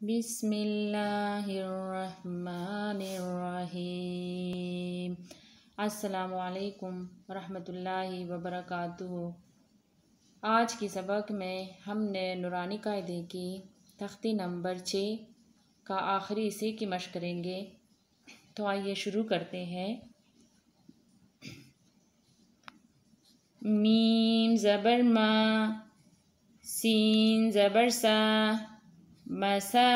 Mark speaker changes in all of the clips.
Speaker 1: बिस्मिल्लाहिर्रहमानिर्रहीम। अस्सलामु अलैकुम वरहमतुल्लाहि वबरकातुहू। आज की सबक में हमने नूरानी कायदे की तख्ती नंबर 6 का आखिरी हिस्से की मशक करेंगे। तो आइए शुरू करते हैं। मीम ज़बर मा, सीन ज़बर सा, मसा,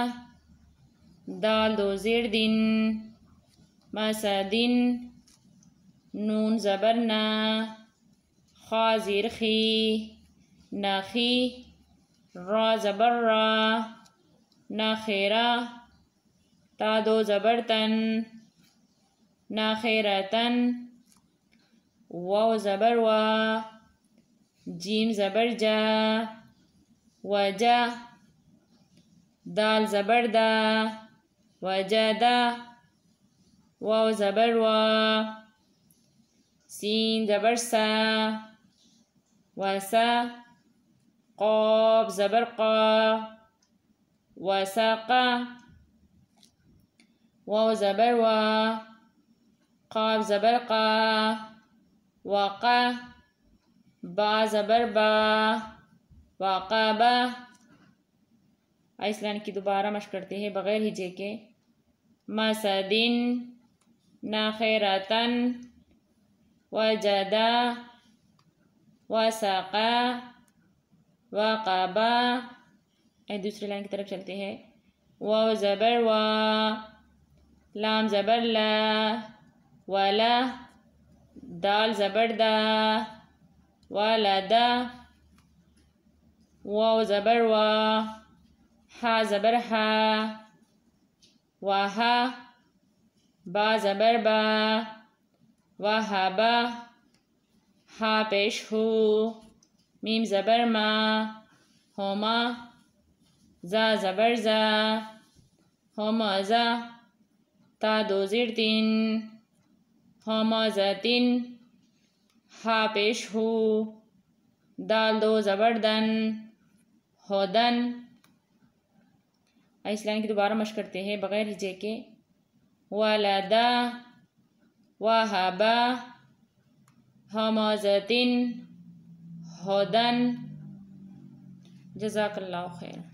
Speaker 1: दाल दो ज़ेर दिन, मसदिन, नून ज़बर ना, खा ज़ेर खी, नखी, रा ज़बर रा, नखेरा, ता दो ज़बर तन, नखेरतन, वाव ज़बर वा, जीम ज़बर जा, वजा, दाल ज़बर दा, वजदा, वाव ज़बर वा, सीन ज़बर सा, वसा, क़ाफ ज़बर क़ा, वसक़ा, वाव ज़बर वा, क़ाफ ज़बर क़ा, वक़ा, बा ज़बर बा, वक़बा। इस लाइन की दोबारा मशक करते हैं बग़ैर हिजे के। मसदिन, नखेरतन, वजदा, वसक़ा, वक़बा। दूसरी लाइन की तरफ चलते हैं। वाव ज़बर वा, लाम ज़बर ला, वला, दाल ज़बर दा, वलदा, वाव ज़बर वा, हा ज़बर हा, वहा, बा ज़बर बा, वहबा, हा पेश हू, मीम ज़बर मा, होमा, जा ज़बर जा, होमज़ा, ता दो ज़ेर तीन, होमज़तिन, हा पेश हू, दाल दो ज़बर दन, होदन। इस लाइन की दोबारा मशक करते हैं बग़ैर हिजे के। वलदा, वहबा, हमज़तिन, होदन। जज़ाकल्लाहु खैर।